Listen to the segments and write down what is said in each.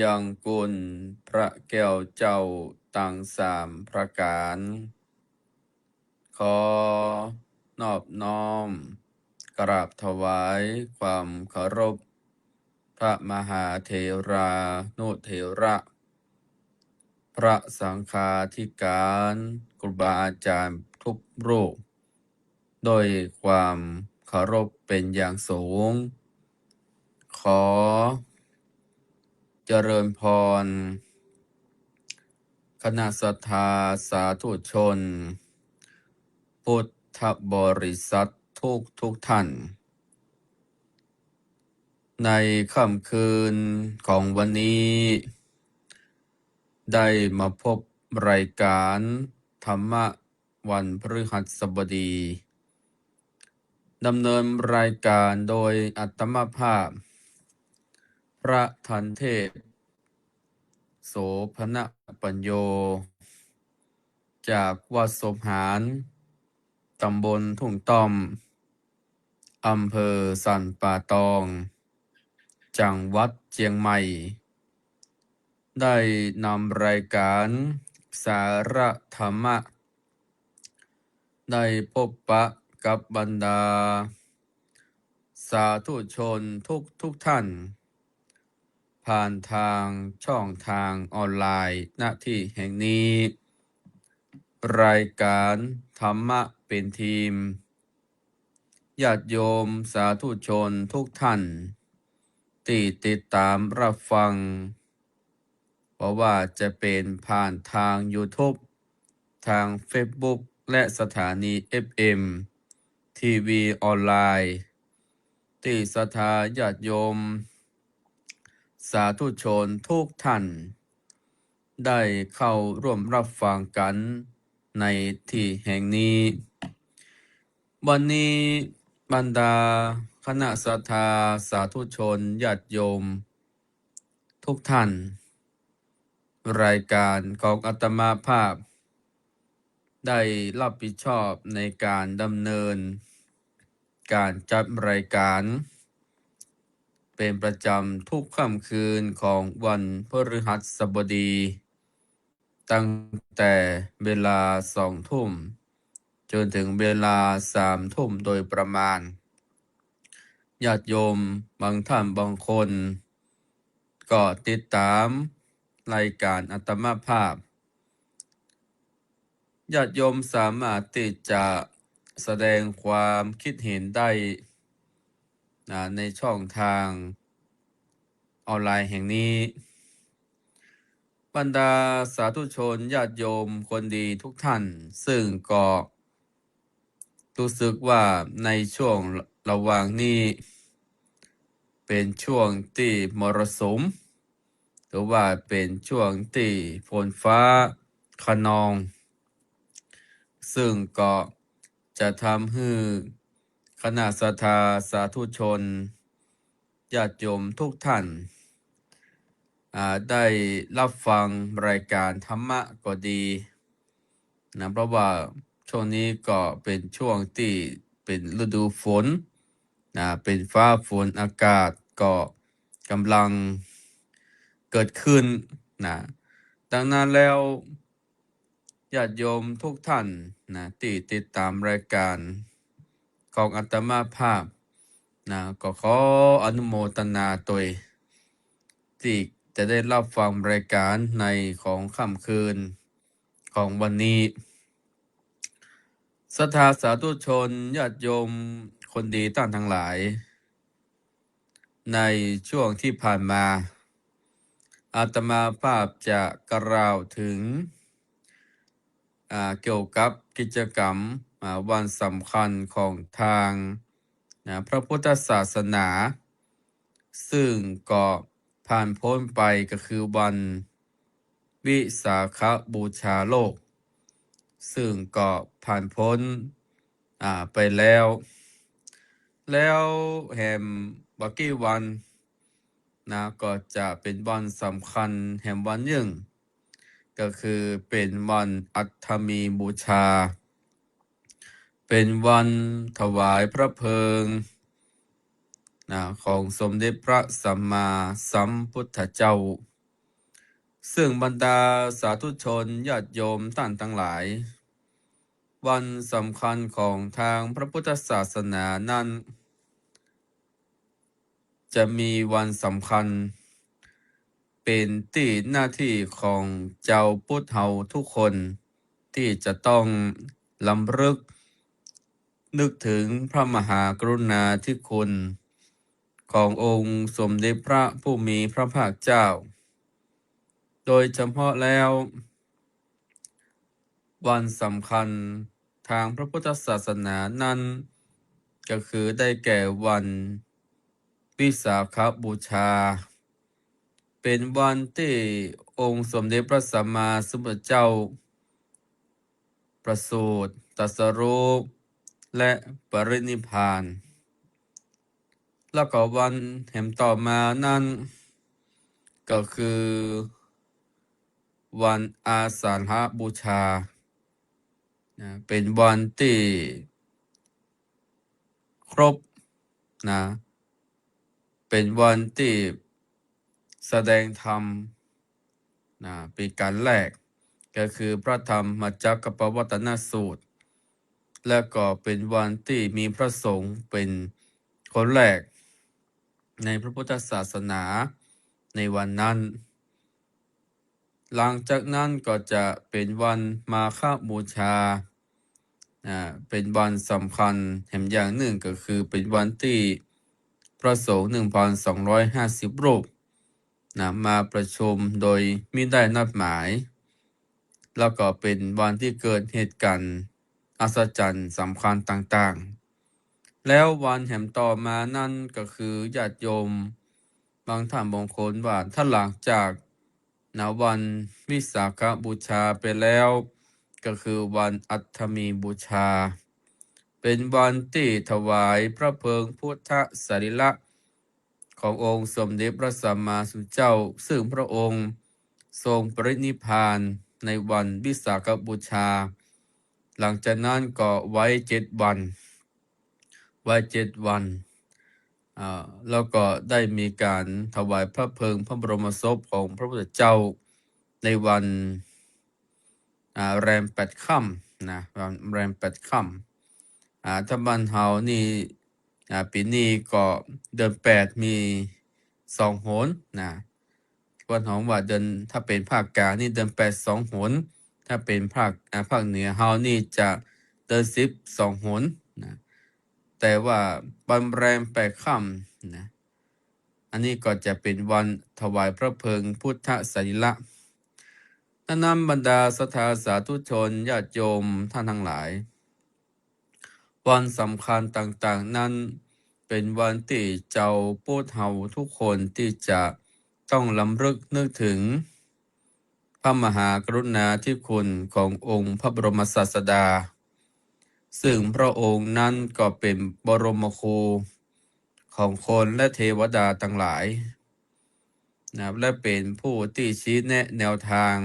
ยังกุลพระแก้วเจ้าตั้งสามพระการ ขอนอบน้อมกราบถวายความเคารพพระมหาเถรานุเถระ พระสังฆาธิการครูบาอาจารย์ทุกรูปโดยความเคารพเป็นอย่างสูง ขอเจริญพรคณะศรัทธาสาธุชน พุทธบริษัททุกท่าน ในค่ำคืนของวันนี้ ได้มาพบรายการธรรมะวันพฤหัสบดีดำเนินรายการโดยอัตมภาพ พระทันเทพโสภณปัญโย จากวัดสมหารตำบลทุ่งต้อมอำเภอสันป่าตอง จังหวัดเชียงใหม่ ได้นำรายการสาระธรรมะ ได้พบปะกับบรรดา สาธุชนทุกท่าน ผ่านทางช่องทางออนไลน์ณที่แห่งนี้ รายการธรรมะเป็นทีม ญาติโยมสาธุชนทุกท่าน ที่ติดตามรับฟัง เพราะว่าจะเป็นผ่านทาง YouTube ทาง Facebook และสถานี FM ทีวีออนไลน์ ที่ศรัทธาญาติโยม สาธุชนทุกท่าน ได้เข้าร่วมรับฟังกันในที่แห่งนี้ วันนี้บรรดาคณะศรัทธาสาธุชนญาติโยม ทุกท่าน รายการของอาตมาภาพ ได้รับผิดชอบในการดำเนิน การจัดรายการ เป็นประจำทุกค่ำคืนของวันพฤหัสบดี ตั้งแต่เวลา2 ทุ่ม จนถึงเวลา3 ทุ่มโดยประมาณ ญาติโยมบางท่านบางคน ก็ติดตามรายการอาตมาภาพ ญาติโยมสามารถที่จะแสดงความคิดเห็นได้ในช่องทางออนไลน์แห่งนี้ บรรดาสาธุชนญาติโยมคนดีทุกท่าน ซึ่งก็รู้สึกว่าในช่วงระหว่างนี้ เป็นช่วงที่มรสุม หรือว่าเป็นช่วงที่ฝนฟ้าคะนอง ซึ่งก็จะทำให้คณะศรัทธาสาธุชนญาติโยมทุกท่าน ได้รับฟังรายการธรรมะก็ดีนะเพราะว่าช่วงนี้ก็เป็นช่วงที่เป็นฤดูฝนเป็นฟ้าฝนอากาศก็กำลังเกิดขึ้นนะดังนั้นแล้วญาติโยมทุกท่านนะที่ติดตามรายการของอาตมาภาพนะก็ขออนุโมทนาตัวที่จะได้รับฟังรายการในของค่ำคืนของวันนี้ศรัทธาสาธุชนญาติโยมคนดีท่านทั้งหลาย ในช่วงที่ผ่านมาอาตมาภาพจะกล่าวถึงเกี่ยวกับกิจกรรมวันสำคัญของทางพระพุทธศาสนา ซึ่งก็ผ่านพ้นไปก็คือวันวิสาขบูชาโลก ซึ่งก็ผ่านพ้นไปแล้วแหมบักกี้วันก็จะเป็นวันสำคัญแห่งวันหนึ่ง ก็คือเป็นวันอัฐมีบูชา เป็นวันถวายพระเพลิงของสมเด็จพระสัมมาสัมพุทธเจ้า ซึ่งบรรดาสาธุชนญาติโยมท่านทั้งหลายวันสำคัญของทางพระพุทธศาสนานั้นจะมีวันสำคัญเป็นที่หน้าที่ของเจ้าพุทธเฮาทุกคนที่จะต้องลำลึกนึกถึงพระมหากรุณาธิคุณขององค์สมเด็จพระผู้มีพระภาคเจ้าโดยเฉพาะแล้ววันสำคัญทางพระพุทธศาสนานั้นก็คือได้แก่วันวิสาขบูชาเป็นวันที่องค์สมเด็จพระสัมมาสัมพุทธเจ้าประสูติตรัสรู้และปรินิพพานแล้วก็วันแห่งต่อมานั้นก็คือวันอาสาฬหบูชาเป็นวันที่ครบนะเป็นวันที่แสดงธรรมเป็นการแรกก็คือพระธรรมจักรปวัตนสูตรและก็เป็นวันที่มีพระสงฆ์เป็นคนแรกในพระพุทธศาสนาในวันนั้นหลังจากนั้นก็จะเป็นวันมาฆบูชาเป็นวันสำคัญแห่งอย่างหนึ่งก็คือเป็นวันที่พระสงฆ์ 1,250 รูปมาประชุมโดยมิได้นัดหมายแล้วก็เป็นวันที่เกิดเหตุการณ์อัศจรรย์สำคัญต่างๆแล้ววันแห่งต่อมานั่นก็คือญาติโยมบางท่านบางคนว่าถ้าหลังจากวันวิสาขบูชาไปแล้วก็คือวันอัฐมีบูชาเป็นวันที่ถวายพระเพลิงพุทธสรีระขององค์สมเด็จพระสัมมาสัมพุทธเจ้าซึ่งพระองค์ทรงปรินิพพานในวันวิสาขบูชาหลังจากนั้นก็ไว้7 วันแล้วก็ได้มีการถวายพระเพลิงพระบรมศพของพระพุทธเจ้าในวันแรม8 ค่ำนะวันแรม8 ค่ำถ้าบ้านเฮานี่ปีนี้ก็เดือน8มี2 หนนะวันของว่าเดือนถ้าเป็นภาคกลางนี่เดือน8 2 หนถ้าเป็นภาคเหนือเฮานี่จะเดือน10 2 หนนะแต่ว่าวันแรม8 ค่ำนะอันนี้ก็จะเป็นวันถวายพระเพลิงพุทธสรีระนำบรรดาศรัทธาสาธุชนญาติโยมท่านทั้งหลายวันสำคัญต่างๆนั้นเป็นวันที่เจ้าพุทธเฮาทุกคนที่จะต้องลำลึกนึกถึงพระมหากรุณาธิคุณขององค์พระบรมศาสดาซึ่งพระองค์นั้นก็เป็นบรมครูของคนและเทวดาทั้งหลายและเป็นผู้ที่ชี้แนะแนวทาง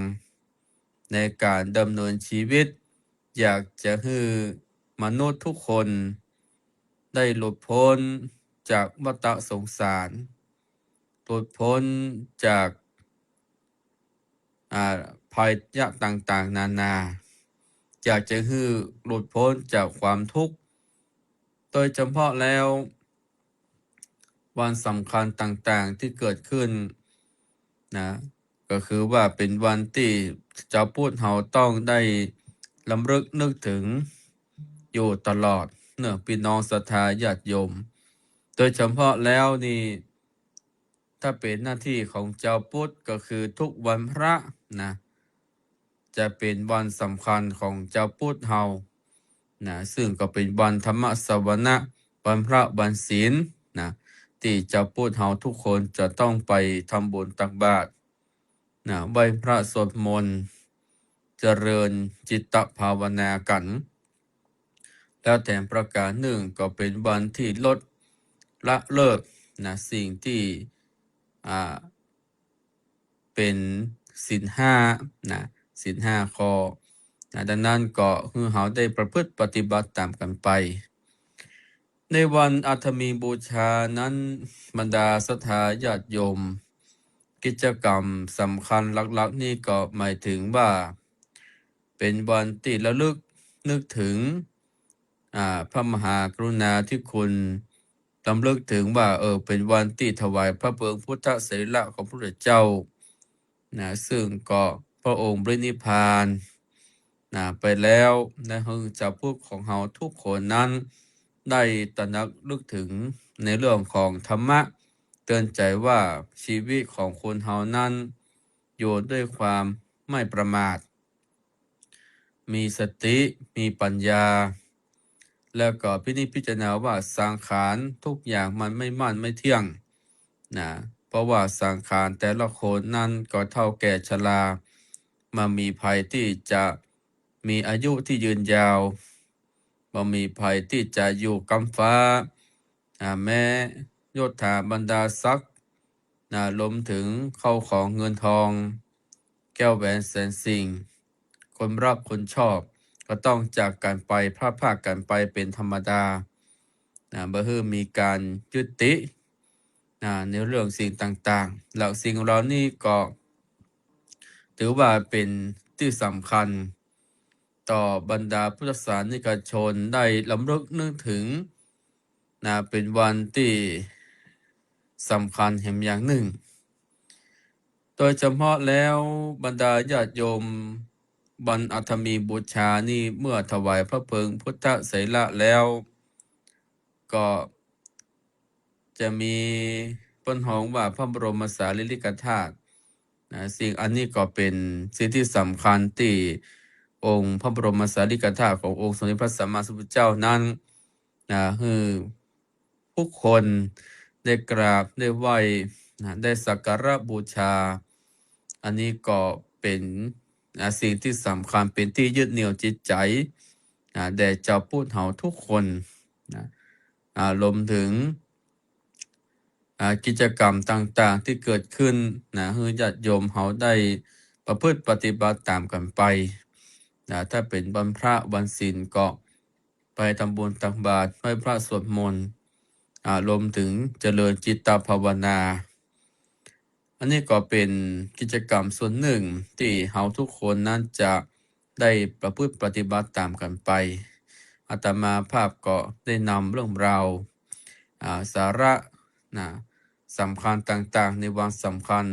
ในการดำเนินชีวิตอยากจะให้มนุษย์ทุกคนได้หลุดพ้นจากวัฏสงสารหลุดพ้นจากภัยยะต่างๆนานาอยากจะให้หลุดพ้นจากความทุกข์โดยเฉพาะแล้ววันสำคัญต่างๆที่เกิดขึ้นนะก็คือว่าเป็นวันที่เจ้าพุทธเฮาต้องได้ลำลึกนึกถึงอยู่ตลอดเนื่องพี่น้องศรัทธาญาติโยมโดยเฉพาะแล้วนี่ถ้าเป็นหน้าที่ของเจ้าพุทธก็คือทุกวันพระนะจะเป็นวันสำคัญของเจ้าพุทธเฮาซึ่งก็เป็นวันธรรมสวนะวันพระวันศีลที่เจ้าพุทธเฮาทุกคนจะต้องไปทำบุญตักบาตรไหว้พระสวดมนต์เจริญจิตภาวนากันแล้วแต่ประการหนึ่งก็เป็นวันที่ลดละเลิกสิ่งที่เป็นศีล5ศีล5 ข้อดังนั้นก็คือเขาได้ประพฤติปฏิบัติตามกันไปในวันอัฐมีบูชานั้นบรรดาศรัทธาญาติโยม กิจกรรมสำคัญหลักๆนี่ก็หมายถึงว่าเป็นวันที่ระลึกนึกถึงพระมหากรุณาธิคุณรำลึกถึงว่าเป็นวันที่ถวายพระเพลิงพุทธสรีระของพระพุทธเจ้าซึ่งก็พระองค์ปรินิพพานไปแล้วจะพวกของเราทุกคนนั้นได้ตระหนักนึกถึงในเรื่องของธรรมะเตือนใจว่าชีวิตของคนเรานั้นอยู่ด้วยความไม่ประมาทมีสติมีปัญญาแล้วก็พินิจพิจารณาว่าสังขารทุกอย่างมันไม่มั่นไม่เที่ยงเพราะว่าสังขารแต่ละคนนั้นก็เท่าแก่ชรามามีภัยที่จะมีอายุที่ยืนยาวมามีภัยที่จะอยู่กำฟ้าแม้ยศถาบรรดาศักดิ์รวมถึงเข้าของเงินทองแก้วแหวนแสนสิ่งคนรักคนชอบก็ต้องจากกันไปพลาดพลาดกันไปเป็นธรรมดาบ่ฮือมีการยุติในเรื่องสิ่งต่างๆแล้วสิ่งเหล่านี้ก็ถือว่าเป็นที่สำคัญต่อบรรดาพุทธศาสนิกชนได้รำลึกนึกถึงเป็นวันที่สำคัญแห่งอย่างหนึ่งโดยเฉพาะแล้วบรรดาญาติโยมวันอัฐมีบูชานี่เมื่อถวายพระเพลิงพุทธไสระแล้วก็จะมีเปิ้นฮ้องว่าพระบรมสารีริกธาตุสิ่งอันนี้ก็เป็นสิ่งที่สำคัญที่องค์พระบรมสารีริกธาตุขององค์สมเด็จพระสัมมาสัมพุทธเจ้านั้นคือผู้คนได้กราบได้ไหว้ได้สักการะบูชาอันนี้ก็เป็นสิ่งที่สำคัญเป็นที่ยึดเหนี่ยวจิตใจแด่เจ้าผู้เฒ่าทุกคนรวมถึงกิจกรรมต่างๆที่เกิดขึ้นให้ญาติโยมเขาได้ประพฤติปฏิบัติตามกันไปถ้าเป็นวันพระวันศีลก็ไปทำบุญตักบาตรไหว้พระสวดมนต์รวมถึงเจริญจิตตภาวนาอันนี้ก็เป็นกิจกรรมส่วนหนึ่งที่เราทุกคนนั้นจะได้ประพฤติปฏิบัติตามกันไปอาตมาภาพก็ได้นำเรื่องราวสาระสำคัญต่างๆในวันสำคัญ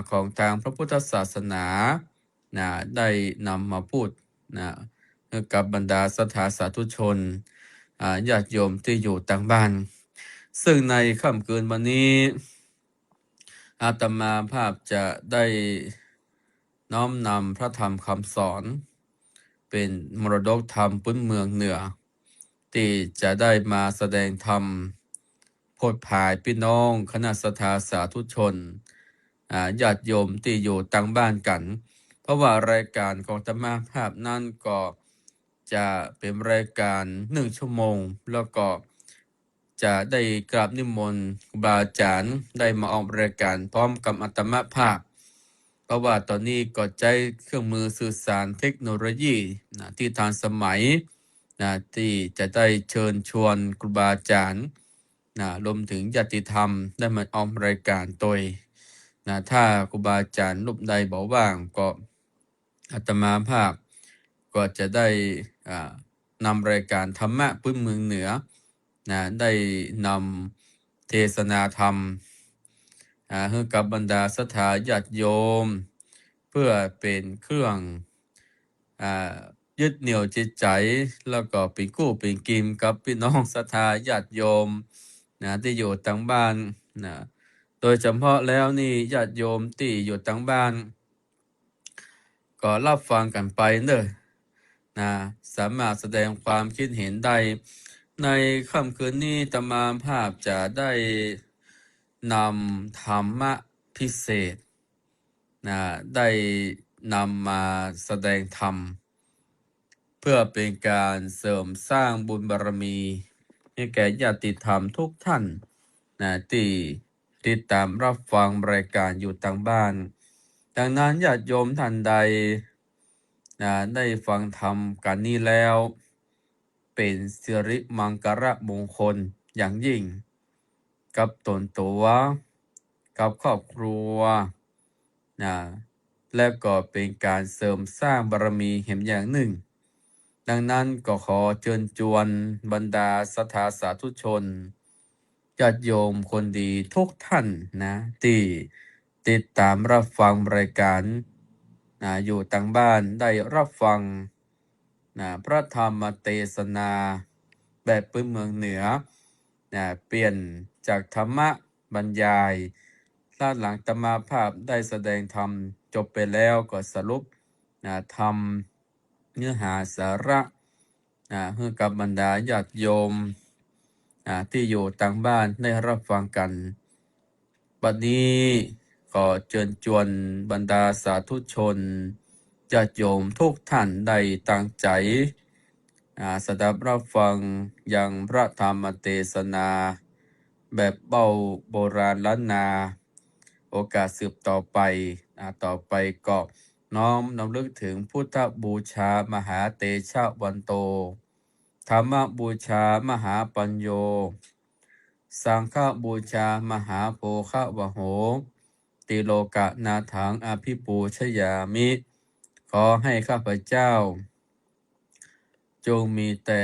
ของทางพระพุทธศาสนาได้นำมาพูดกับบรรดาศรัทธาสาธุชนญาติโยมที่อยู่ต่างบ้านซึ่งในค่ำคืนวันนี้อาตมาภาพจะได้น้อมนำพระธรรมคำสอนเป็นมรดกธรรมพื้นเมืองเหนือที่จะได้มาแสดงธรรมโพดภายพี่น้องคณะศรัทธาสาธุชนญาติโยมที่อยู่ต่างบ้านกันเพราะว่ารายการของอาตมาภาพนั้นก็จะเป็นรายการ1 ชั่วโมงแล้วก็จะได้กราบนิมนต์ครูบาอาจารย์ได้มาออกรายการพร้อมกับอาตมาภาพเพราะว่าตอนนี้ก็ใช้เครื่องมือสื่อสารเทคโนโลยีที่ทันสมัยที่จะได้เชิญชวนครูบาอาจารย์รวมถึงญาติธรรมได้มาออกรายการโดยถ้าครูบาอาจารย์รูปใดบอกว่างก็อาตมาภาพก็จะได้นำรายการธรรมะพื้นเมืองเหนือได้นำเทศนาธรรมให้กับบรรดาศรัทธาญาติโยมเพื่อเป็นเครื่องยึดเหนี่ยวจิตใจแล้วก็เป็นกู้เป็นกิมกับพี่น้องศรัทธาญาติโยมที่อยู่ต่างบ้านโดยเฉพาะแล้วนี่ญาติโยมที่อยู่ต่างบ้านก็รับฟังกันไปเนอะสามารถแสดงความคิดเห็นได้ในค่ำคืนนี้อาตมาภาพจะได้นำธรรมะพิเศษได้นำมาแสดงธรรมเพื่อเป็นการเสริมสร้างบุญบารมีให้แก่ญาติธรรมทุกท่านที่ติดตามรับฟังรายการอยู่ทางบ้านดังนั้นญาติโยมท่านใดได้ฟังธรรมกันนี้แล้วเป็นสิริมังคละมงคลอย่างยิ่งกับตนตัว กับครอบครัวนะและก็เป็นการเสริมสร้างบารมีแห่งอย่างหนึ่ง ดังนั้นก็ขอเชิญชวนบรรดาศรัทธาสาธุชนญาติโยมคนดีทุกท่านนะที่ติดตามรับฟังรายการอยู่ทางบ้านได้รับฟังพระธรรมเทศนาแบบพื้นเมืองเหนือเปลี่ยนจากธรรมะบรรยายด้านหลังตมาภาพได้แสดงธรรมจบไปแล้วก็สรุปธรรมเนื้อหาสาระให้กับบรรดาญาติโยมที่อยู่ต่างบ้านได้รับฟังกันบัดนี้ขอเชิญชวนบรรดาสาธุชนญาติโยมทุกท่านได้ตั้งใจสดับรับฟังอย่างพระธรรมเทศนาแบบเบาโบราณล้านนาโอกาสสืบต่อไปก็น้อมนำลึกถึงพุทธบูชามหาเตชะวันโตธรรมบูชามหาปัญโยสังฆบูชามหาโภควโหติโลกะนาถังอภิปูชยามิขอให้ข้าพเจ้าจงมีแต่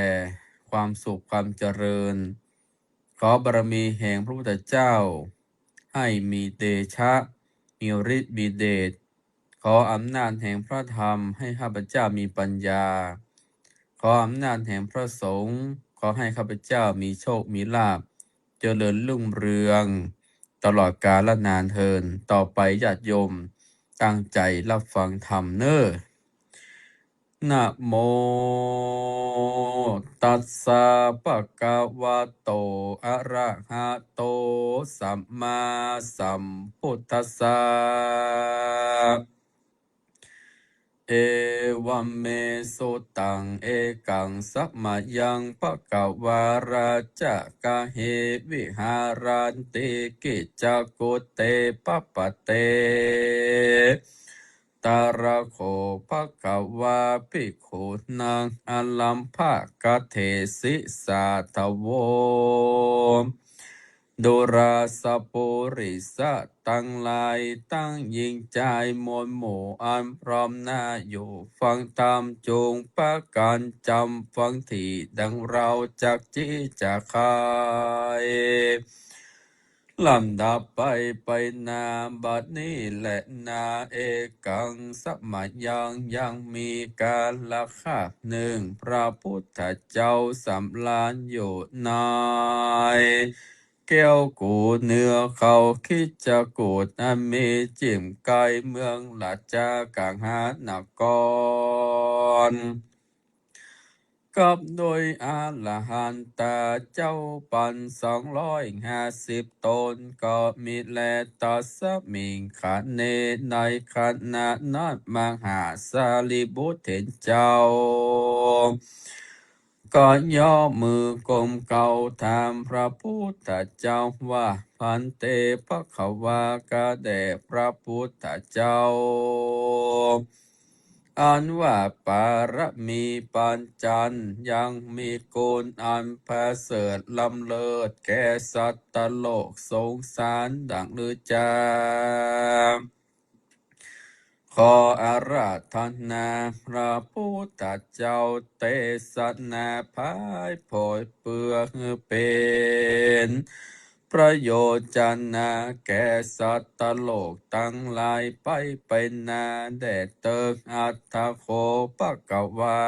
ความสุขความเจริญขอบารมีแห่งพระพุทธเจ้าให้มีเดชะมีฤทธิ์มีเดชขออำนาจแห่งพระธรรมให้ข้าพเจ้ามีปัญญาขออำนาจแห่งพระสงฆ์ขอให้ข้าพเจ้ามีโชคมีลาภเจริญรุ่งเรืองตลอดกาลนานเทินต่อไปญาติโยมตั้งใจรับฟังธรรมเน้อนะโมตัสสะภะคะวะโตอะระหะโตสัมมาสัมพุทธัสสะเอวัมเมสุตังเอกังสัมมายังภะคะวาราจะกะเหวิหารันติกิจจกุเตปะปะเตตาระโขภะคะวาภิกขุนังอลัมภะกะเทสิสาทโวดุราสปุริสะตั้งหลายตั้งยิ่งใจมวลหมู่อันพร้อมหน้าอยู่ฟังธรรมจงประการจำฟังที่ดังเราจากจิจากใครลำดับไปนาบัดนี้แหละนาเอกังสัมมายังมีการละค่ะหนึ่งพระพุทธเจ้าสำลานอยู่ในแก้วกูเนื้อเขาคิดจะกูดอันมีจิ่มไกลเมืองหลัดจากางหานกรกับโดยอาลหันตาเจ้าปัน250 ตนก็มีแลตัสมิงขันเนในขณะนั้นมหาสารีบุตรเถรเจ้าก็ย่อมือกลมเก่าถามพระพุทธเจ้าว่าพันเตภควากาแด่พระพุทธเจ้าอันว่าปารมีปัญจันยังมีกุลอันประเสริฐล้ำเลิศแก่สัตว์โลกสงสารดังลือจาขออาราธนาพระพุทธเจ้าเตสนาภายผอยเปื้อเป็นประโยชน์จันนาแก่สัตว์โลกตั้งหลายไปนาแด่เติกอัตถโคปะกวา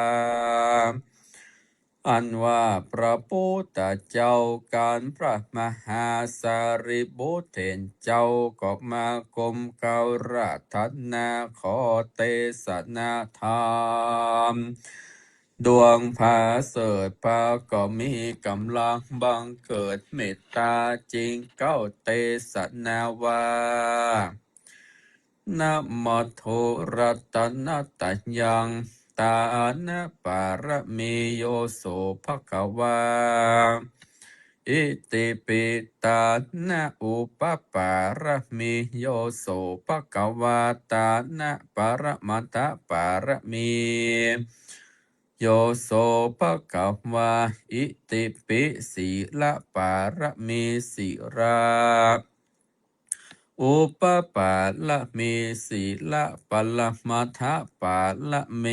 อันว่าพระพุทธเจ้าการพระมหาสารีบุตรเถรเจ้าก็มากรมเการาธนาขอเทศนาธรรมดวงผาเสดพาก็มีกำลังบังเกิดเมตตาจริงเก้าเทศนาวานะโมโทรัตนะตัญญังตานะปารมีโยโสภควาอิติปิตานะอุปปารมีโยโสภควาตานะปรมัตถปารมีโยโสภควาอิติปิสีละปารมีสิรา อุปปาละเมสีละปะละมัทธะปาละเม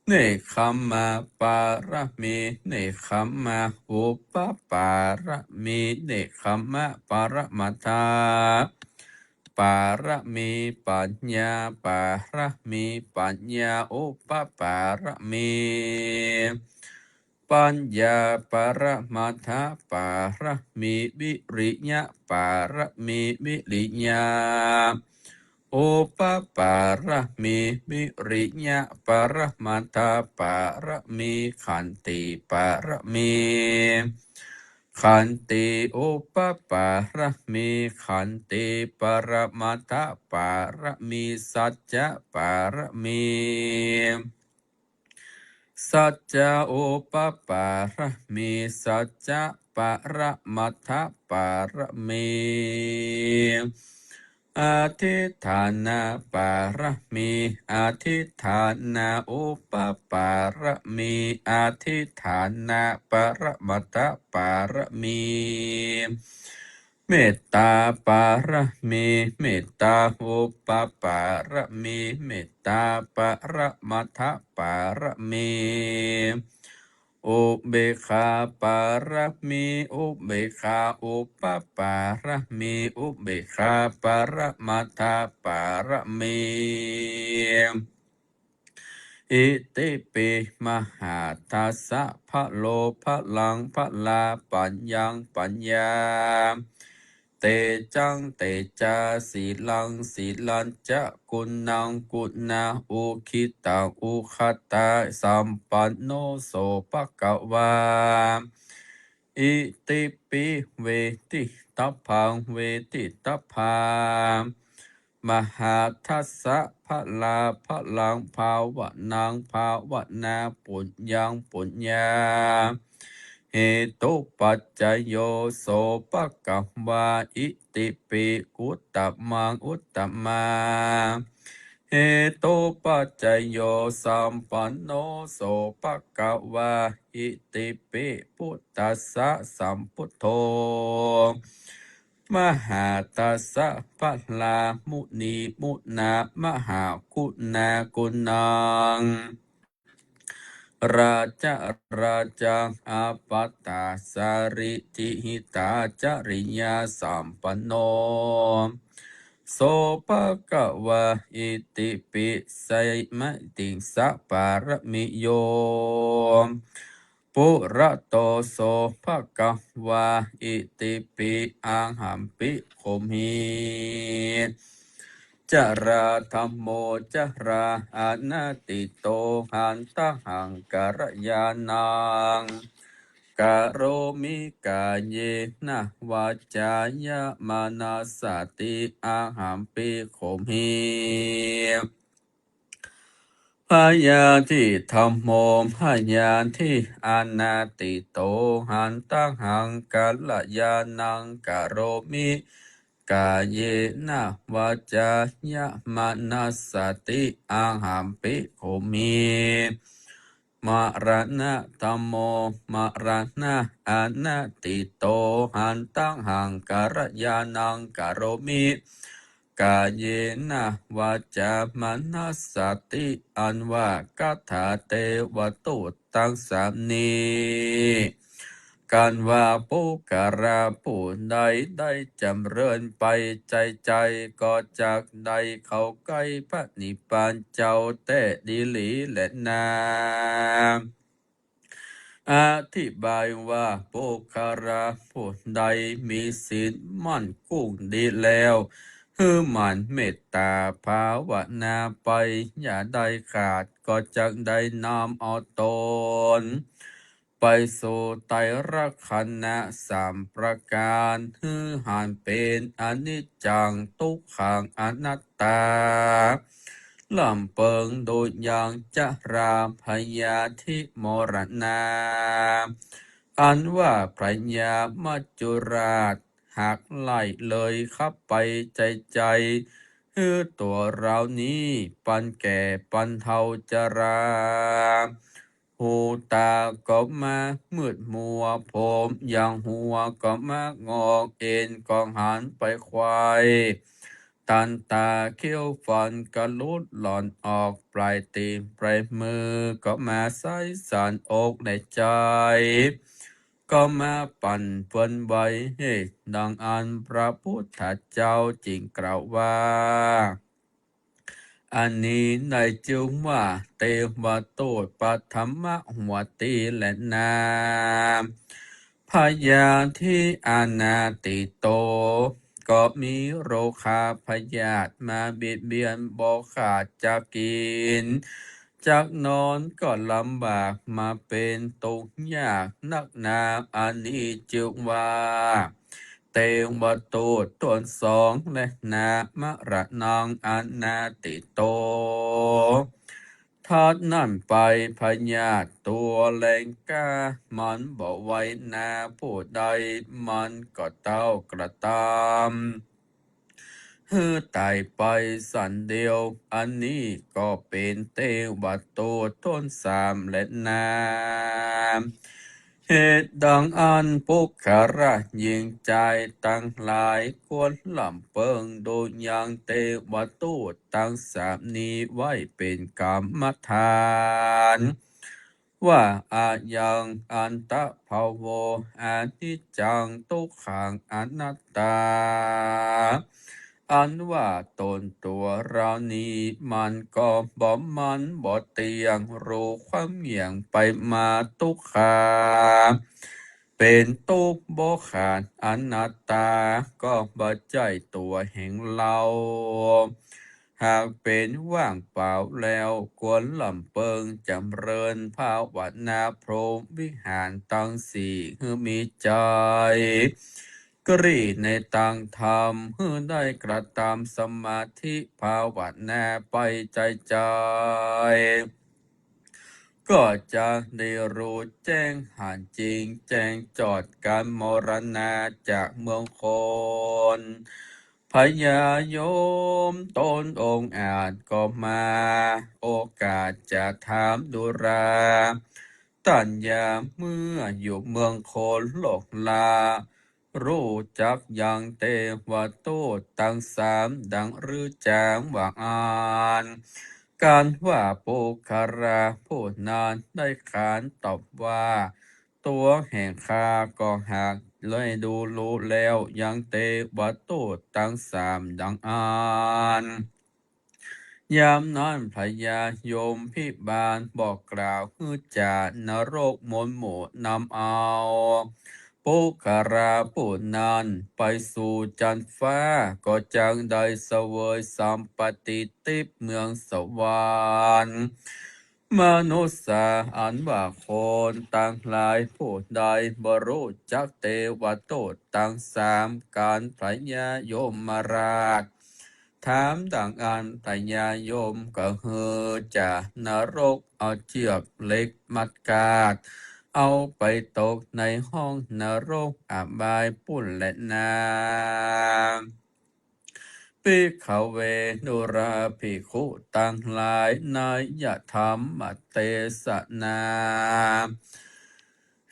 เนคขมมะปาระเมเนคขมมะอุปปาระเมเนคขมมะปาระมัทธะปาระเมปัญญาปาระเมปัญญาอุปปาระเมปัญญาปาระมัทธะปาระเมวิริยะปาระเมวิริยะโอปปาระเมวิริยะปาระมัทธะปาระเมขันติปาระเมขันติโอปปาระเมขันติปาระมัทธะปาระเมสัจจะปาระเมสัจจะโอปปาระเมสัจจะปะระมัทธะปาระเมอธิฐานาปาระเมอธิฐานาโอปปาระเมอธิฐานาปาระมัทธะปาระเมเมตตาปาระเมเมตตาโอปปาระเมเมตตาปาระมัทธะปาระเมโอเบคาปาระเมโอเบคาโอปปาระเมโอเบคาปาระมัทธะปาระเมอิติปิมหาทัสสะพะโลพะลังพะลาปัญญังปัญญาเตจังเตจาสีลังสีลันจะกุณังกุณาอุคิตังอุคัตตาสัมปันโนโสภะคะวาอิติปิเวทิตาพังเวทิตาพังมหาทัสสะพะลาพะลังภาวะนางภาวะนาปุญญังปุญญาเหตุปัจจโยโสภะคะวาอิติปิอุตตมังอุตตมังเหตุปัจจโยสัมปันโนโสภะคะวาอิติปิพุทธัสสะสัมพุทโธมหาตัสสะพะลามุนีมุนามหาคุณากุณังราชราจังอาปัตตาสาริติหิตาจริยาสัมปันโนโสภะคะวะอิติปิไสมะติสัปปารมิโยปุระโตโสภะคะวะอิติปิอังหัมปิโคมิจราธัมโมจราอานาติโตหันตหังกัรยานังกะโรมิกาเยนะวาจายะมานาสติอาหัมปิโคมิพยาธิธรรมโมพยาธิอานาติโตหันตังหังกัลยานังกะโรมิกาเยนะวาจายะมานาสติอาหัมปิโคมิมรณะธัมโมมรณะอานาติโตหันตังหังกัลยานังกะโรมิกาเยนะวาจามนัสสติอันว่ากัตถาเตวตุตังสามนีการว่าผู้การาผู้ใดได้จำเริญไปใจก็จากใดเขาใกล้พระนิพพานเจ้าแต่ดีหลีและนาอธิบายว่าปุคาราผู้ใดมีศีลมั่นคงดีแล้วคือหมั่นเมตตาภาวนาไปอย่าได้ขาดก็จักได้นำเอาตนไปสู่ไตรขันธ์สามประการคือหันเป็นอนิจจังทุกขังอนัตตาลำเปิงโดยอย่างจราพยาธิมรณาอันว่าพระยามัจจุราชหักไล่เลยขับไปใจคือตัวเรานี้ปันแก่ปันเทาจราโห หูตาก็มามืดมัวผมอย่างหัวก็มางอกเอ็นก็หันไปควายตันตาเขี้ยวฟันก็ลุดหล่อนออกปลายตีนปลายมือก็มาใส่สารอกในใจก็มาปั่นเปิ้นใบให้ดังอันพระพุทธเจ้าจริงกล่าวว่า อันนี้ในจึงว่าเตวะโตปัธรรมหัวตีและนาพยาธิอานาติโต ก็มีโรคาพยาธิมาเบียดเบียนบ่ขาดจะกิน จากนอนก็ลำบากมาเป็นตุกยากนักหนาอันนี้จึงว่า เตวะโตตวนสองและนามะระนองอนาติโตทอดนั่นไปพญาตตัวแรงกามันบอกไว้นาผู้ใดมันก็เต้ากระตามฮือตายไปสันเดียวอันนี้ก็เป็นเตวะโตต้นสามและนาเหตุดังอันปุกขระยิงใจตั้งหลายควรลำเปิงโดยยังเตวะตูตั้งสามนี้ไว้เป็นกรรมฐาน ว่าอายังอันตะภาโวอานิจจังทุกขังอนัตตา อันว่าตนตัวเรานี้มันก็บ่มันบ่เตียงรู้ความเหี่ยงไปมาทุกขาเป็นทุกข์บ่ขาดอนัตตาก็บ่ใจตัวแห่งเรา หากเป็นว่างเปล่าแล้วควรลำเปิงจำเริญภาวนาพรหมวิหารตั้งสี่ฮือมีใจ กรีในตังธรรมฮือได้กระทำสมาธิภาวนาไปใจ ก็จะได้รู้แจ้งหานจริงแจ้งจอดการมรณาจากเมืองคนพญายมตนองค์อาจก็มา โอกาสจะถามดุราตัญญาเมื่ออยู่เมืองโคนโลกลา รู้จักยังเตวะโตตั้งสามดังรือจางว่าอ่าน การว่าปุคาราผู้นานได้ขานตอบว่า ตัวแห่งข้าก็หากเลยดูรู้แล้วยังเตวะโตตั้งสามดังอ่าน ยามนั้นพญายมพิบาลบอกกล่าวฮือจานรกมนหมู่นำเอาปุคาราผู้นั้นไปสู่จันฟ้าก็จังได้เสวยสัมปติทิพย์เมืองสวรรค์มนุษย์สาอันว่าคนต่างหลายผู้ใดบรู้จักเทวโตตั้งสามการพญายมราช ถามดังอันพญายมก็เฮอจะนรกเอาเชือกเล็กมัดกาด เอาไปตกในห้องนรกอบายปุ่นและนาปิขเวนุราภิกขุตั้งหลายนายธรรมเตสนา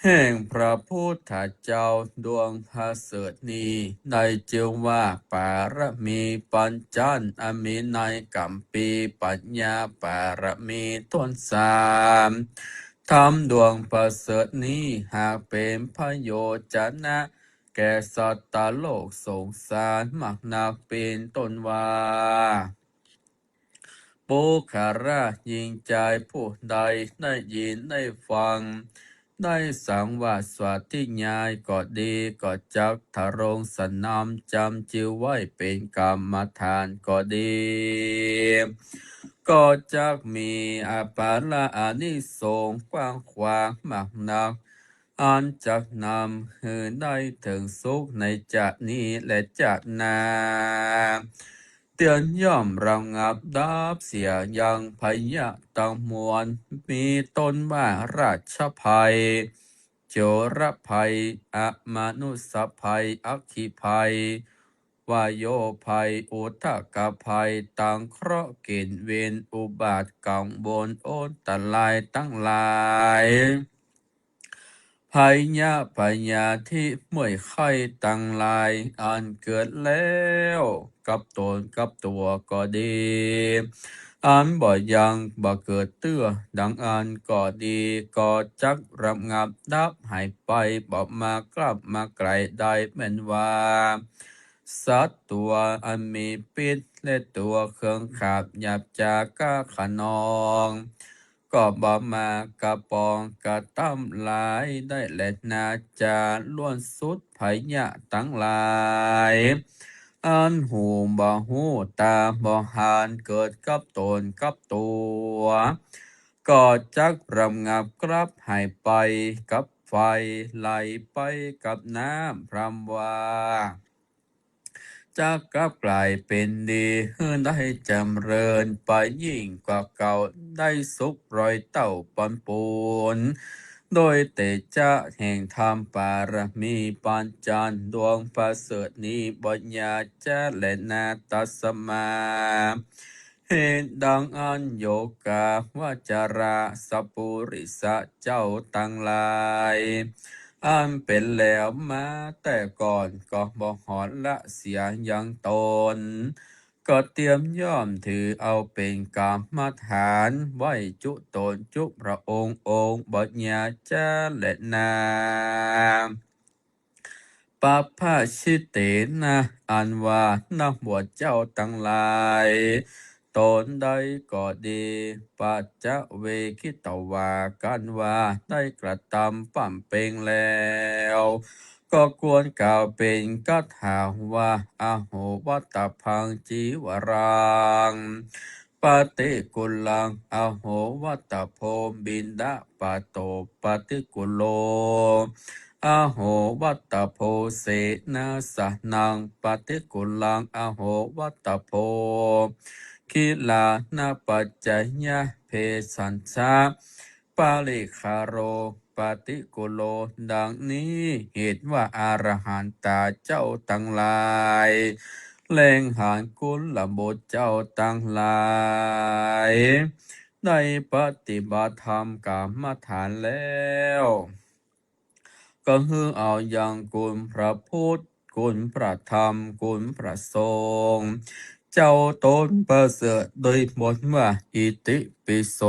แห่งพระพุทธเจ้าดวงพระเสดนี้ได้จึงว่าปารมีปัญจันอมินัยกัมปีปัญญาปารมีทวนสามทำดวงประเสริฐนี้หากเป็นพระโยชนะ แก่สัตตโลกสงสารมากนักเป็นต้นว่า ปุคารายิงใจผู้ใดได้ยินได้ฟัง ได้สังวาสวัสดิญายก็ดีก็จักทะรงสนามจำจิวไว้เป็นกรรมฐานก็ดี ก็จักมีอาปาละอานิสงส์กว้างขวางมากนัก อันจักนำให้ได้ถึงสุขในจะนี้และจะนาเตือนย่อมระงับดับเสียยังพยะตังมวลมีต้นว่าราชภัย โจรภัยอมนุสภัยอัคคีภัย วายโยภัยอุทกภัยตังเคราะห์เกณฑ์เวรอุบาทกังวลโอนตรายตั้งหลายภัยยะพยาธิม่วยไข้ตั้งหลายอันเกิดแล้วกับตนกับตัวก็ดีอันบ่ยังบ่เกิดเตื้อดังอันก็ดีก็จักระงับดับหายไปบ่มากลับมาไกลได้แม่นว่าสัตว์ตัวอันมีพิษและตัวเครื่องขาบหยาบจาก้าขนองก็บ่มากระปองกระตั้มหลายได้แลนาจาล้วนสุดพยะตั้งหลายอันหูบ่หูตาบ่หานเกิดกับตนกับตัวก็จักรำงับกลับหายไปกับไฟไหลไปกับน้ำพรำว่าจะกลับกลายเป็นดีได้จำเริญไปยิ่งกว่าเก่าได้สุขรอยเต่าปอนปูนโดยเตจาแห่งธรรมปารมีปัญจันดวงประเสริฐนี้บัญญาจะและนาตัสมาเหตุดังอันโยกาวาจาราสัพปุริสะเจ้าตั้งหลายอันเป็นแล้วมาแต่ก่อนก็บอกหอนละเสียยังตนก็เตรียมย่อมถือเอาเป็นกรรมฐานไว้จุตนจุพระองค์บัญญาจะและนาปัพพชิเตนะอันว่านักบวชเจ้าตั้งหลายตนใดก็ดีปัจจะเวคิตวากันว่าได้กระทำปั่มเป่งแล้วก็ควรกล่าวเป็นกัตถาว่าอาโหวัตตพังจีวรังปฏิกุลังอาโหวัตตโพบินดาปะโตปฏิกุโลอาโหวัตตโพเสนาสนังปฏิกุลังอาโหวัตตโพคิลานาปัจจยะเพสัญชาปาลิคาโรปฏิกุโลดังนี้เหตุว่าอารหันตาเจ้าตั้งหลายแรงหานกุลละบุตรเจ้าตั้งหลายได้ปฏิบัติธรรมกรรมฐานแล้วก็คือเอาอย่างกุลพระพุทธกุลพระธรรมกุลพระสงฆ์เจ้าตนประเสริฐโดยบทว่าอิติปิโส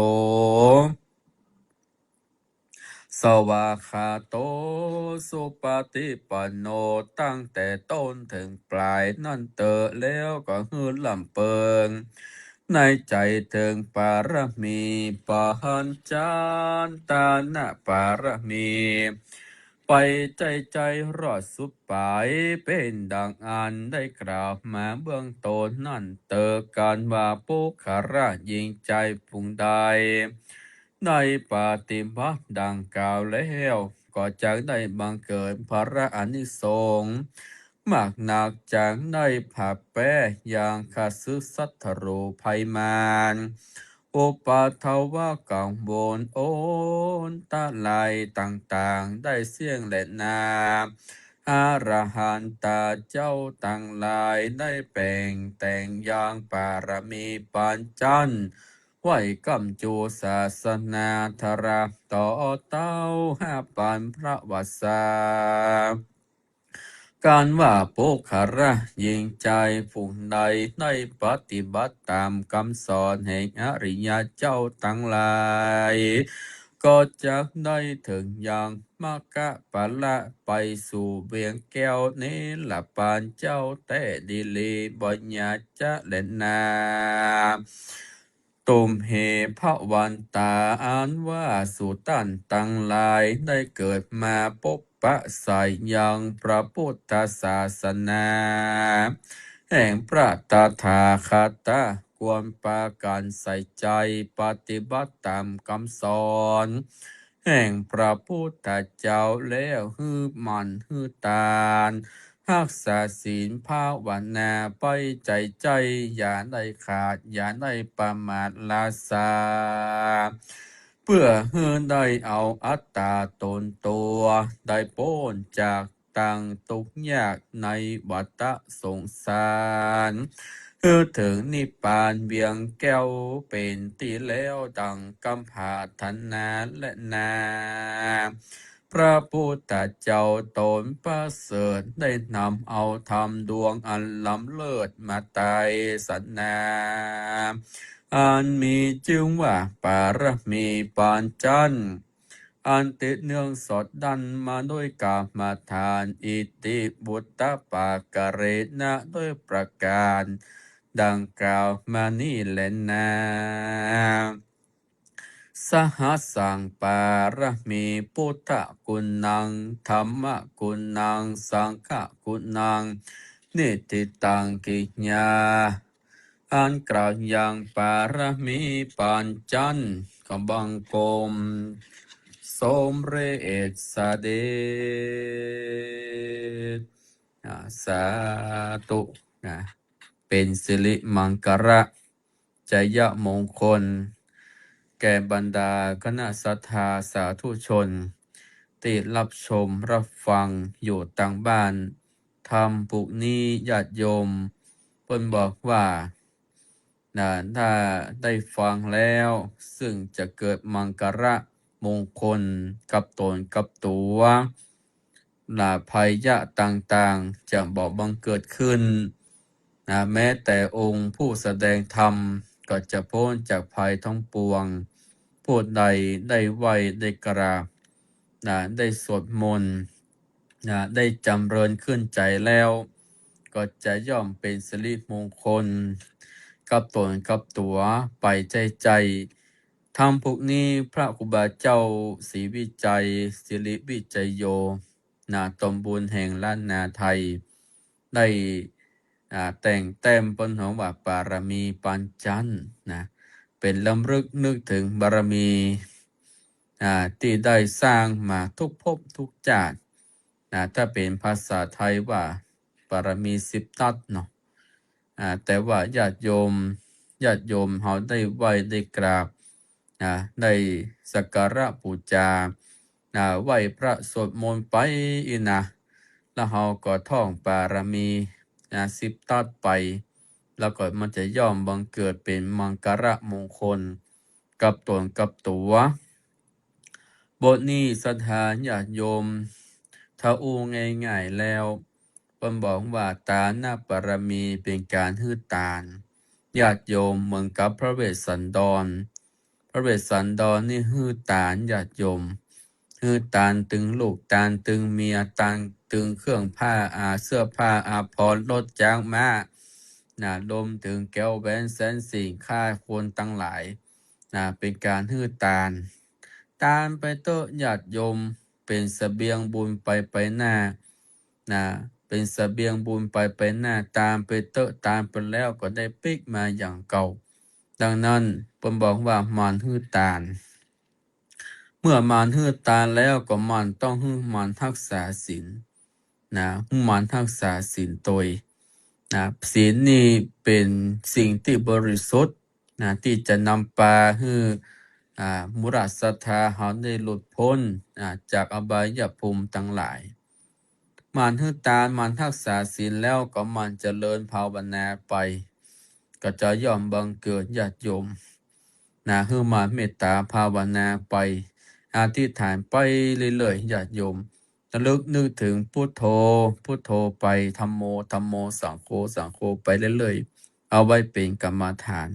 สวากขาโตสุปฏิปันโนตั้งแต่ต้นถึงปลายนั่นเตอแล้วก็ฮือลำเปิงในใจถึงปารมีปะหันจานตานะปารมีไปใจรอดสุดปลายเป็นดังอันได้กล่าวมาเบื้องต้นนั่นเตอการว่าปุคาระยิงใจพุงใดในปฏิบัติดังกล่าวแล้วก็จะได้บังเกิดพระอานิสงส์มากหนักจากได้ผับแปะอย่างคาซึสัทธโรภัยมานอุปาทวะกังวลโอนตะไลต่างๆได้เสี่ยงและนาอารหันตาเจ้าตั้งหลายได้แปลงแต่งอย่างปารมีปัญจันไหวกำจูศาสนาธราต่อเต้าห้าปันพระวสาการว่าโปคาระยิงใจผู้ใดได้ปฏิบัติตามคำสอนแห่งอริยเจ้าทั้งหลายก็จะได้ถึงอย่างมากะปะละไปสู่เวียงแก้วนี้ละปานเจ้าแต่ดีลีบัญญาจะเล่นนาตุมเหพระวันตาอ่านว่าสุตันตั้งหลายได้เกิดมาพบปะสายยังพระพุทธศาสนาแห่งพระตถาคตควรปาการใส่ใจปฏิบัติตามคำสอนแห่งพระพุทธเจ้าแล้วฮือมันฮือตาลรักษาศีลภาวนาไปใจอย่าได้ขาดอย่าได้ประมาทลาสาเพื่อให้ได้เอาอัตตาตนตัวได้พ้นจาก ต่างตกยากในวัฏสงสารถึงนิพพานเบียงแก้วเป็นที่แล้วดังกำผาธนาและนาพระพุทธเจ้าตนประเสริฐได้นำเอาธรรมดวงอันล้ำเลิศมาไต่สันนาอันมีจึงว่าปารมีปานจันทร์อันติดเนื่องสดดันมาด้วยกามทานอิติบุตตปากเรนะด้วยประการดังกล่าวมานี่แหละนะสหัสสังปารมีพุทธคุณนังธรรมคุณนังสังฆคุณนังนิติตังกิญญาอันกล่าวอย่างปารมีปานจันทร์กบังกรมสมเรศสเดชสาธุเป็นสิริมังคระจยมงคลแก่บรรดาคณะศรัทธาสาธุชนที่รับชมรับฟังอยู่ต่างบ้านทำปุกนี้ญาติโยมเพิ่นบอกว่าถ้าได้ฟังแล้วซึ่งจะเกิดมังคระมงคลกับตนกับตัวภัยยะต่างๆจะบอกบังเกิดขึ้นแม้แต่องค์ผู้แสดงธรรมก็จะพ้นจากภัยทั้งปวงผู้ใดได้ไหวได้กราบได้สวดมนต์ได้จำเริญขึ้นใจแล้วก็จะย่อมเป็นสิริมงคลกับตนกับตัวไปใจธรรมพวกนี้พระครูบาเจ้าศรีวิจัยสิริวิจัยโยตมบุญแห่งล้านนาไทยได้แต่งแต้มบนหัวว่าบารมีปัญจันทร์เป็นลำลึกนึกถึงบารมีที่ได้สร้างมาทุกภพทุกชาติถ้าเป็นภาษาไทยว่าบารมี10ทัศเนาะแต่ว่าญาติโยมเขาได้ไหว้ได้กราบได้สักการะบูชาไหว้พระสวดมนต์ไปแล้วเขาก็ท่องบารมี10ทัศไปแล้วก็มันจะย่อมบังเกิดเป็นมังคระมงคลกับตนกับตัวบทนี้ศรัทธาญาติโยมถ้าอู้ง่ายๆแล้วเพิ่นบอกว่าตาหน้าบารมีเป็นการฮื้อตาลญาติโยมเหมือนกับพระเวสสันดรนี่ฮื้อตาลญาติโยมฮื้อตาลตึงลูกตาลตึงเมียตาลตึงเครื่องผ้าเสื้อผ้าอาภรณ์รถจ้างม้ารวมถึงแก้วแหวนแสนสิ่งค่าคนตั้งหลายเป็นการฮื้อตาลไปเตอะญาติโยมเป็นเสบียงบุญไปหน้าเป็นเสบียงบุญไปหน้าตามไปเตอะตามไปแล้วก็ได้ปิกมาอย่างเก่าดังนั้นผมบอกว่ามารฮื้อตาลเมื่อมารฮื้อตาลแล้วก็มันต้องฮื้อมันรักษาศีลมันรักษาศีลตัวศีลนี่เป็นสิ่งที่บริสุทธิ์ที่จะนำพาให้มุราศรัทธาเขาได้หลุดพ้นจากอบายภูมิทั้งหลายมันฮื้อตาลมันรักษาศีลแล้วก็มันเจริญภาวนาไปก็จะย่อมบังเกิดญาติโยมฮื้อมันเมตตาภาวนาไปอธิษฐานไปเรื่อยๆญาติโยมระลึกนึกถึงพุทโธไปธัมโมสังโฆไปเรื่อยๆเอาไว้เป็นกรรมฐาน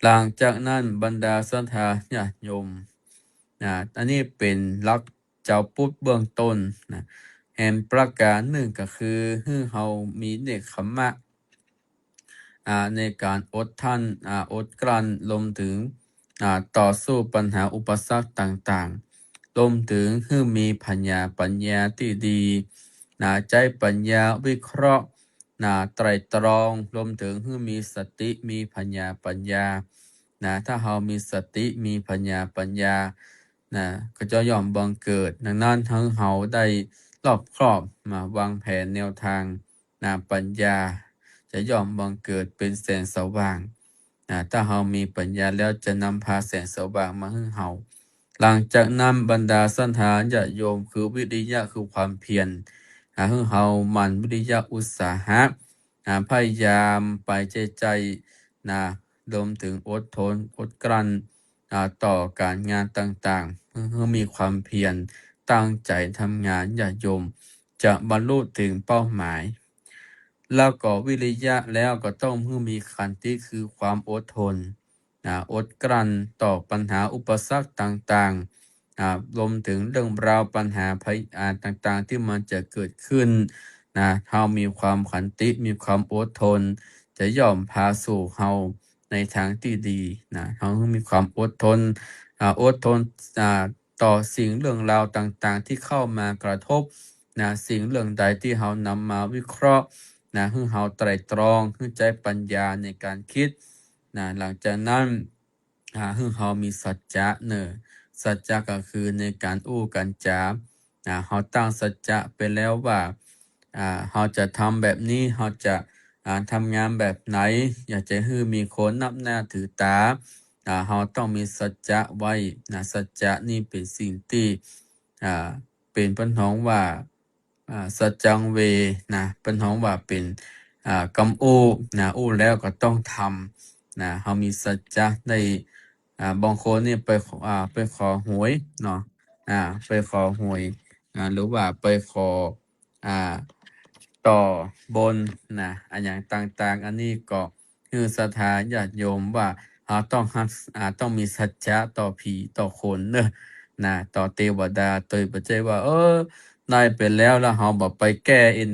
หลังจากนั้นบรรดาศรัทธาญาติโยมอันนี้เป็นหลักเจ้าพุทธเบื้องต้นแห่งประการหนึ่งก็คือให้เรามีเนกขัมมะในการอดท่านอดกลั้นรวมถึงต่อสู้ปัญหาอุปสรรคต่างๆรวมถึงให้มีปัญญาที่ดีใจปัญญาวิเคราะห์ไตรตรองรวมถึงให้มีสติมีปัญญาถ้าเรามีสติมีปัญญาก็จะย่อมบังเกิดดังนั้นทั้งเราได้รอบครอบมาวางแผนแนวทางปัญญาจะย่อมบังเกิดเป็นแสงสว่างถ้าเรามีปัญญาแล้วจะนำพาแสงสว่างมาให้เราหลังจากนั้นบรรดาศรัทธาญาติโยมคือวิริยะคือความเพียร ให้เฮามันวิริยะอุตสาหะพยายามไปใจนะรวมถึงอดทนอดกลั้นต่อการงานต่างๆให้มีความเพียรตั้งใจทำงานอย่าโยมจะบรรลุถึงเป้าหมาย แล้วก็วิริยะแล้วก็ต้องมีขันติคือความอดทนอดกลั้นต่อปัญหาอุปสรรคต่างๆรวมถึงเรื่องราวปัญหาภัยต่างๆที่มันจะเกิดขึ้นเฮามีความขันติมีความอดทนจะย่อมพาสู่เฮาในทางที่ดีเฮามีความอดทนอดทนต่อสิ่งเรื่องราวต่างๆที่เข้ามากระทบสิ่งเรื่องใดที่เฮานำมาวิเคราะห์ให้เฮาไตร่ตรองให้ใจปัญญาในการคิดหลังจากนั้นให้เฮามีสัจจะสัจจะก็คือในการอู้กันจาเฮาตั้งสัจจะไปแล้วว่าเฮาจะทำแบบนี้เฮาจะทำงานแบบไหนอยากจะให้มีคนนับหน้าถือตาเฮาต้องมีสัจจะไว้สัจจะนี่เป็นสิ่งที่เป็นปัญหาว่าสัจจังเวปัญหาว่าเป็นกำอู้อู้แล้วก็ต้องทำเฮามีสัจจะได้บางคนนี่ไปขอหวยเนาะไปขอหวยหรือว่าไปขออ่าต่อบนอันอย่างต่างๆอันนี้ก็คือศรัทธาญาติโยมว่าต้องมีสัจจะต่อผีต่อคนต่อเทวดาโดยปัจจัยว่าได้ไปแล้วเฮาบ่ไปแก้เอง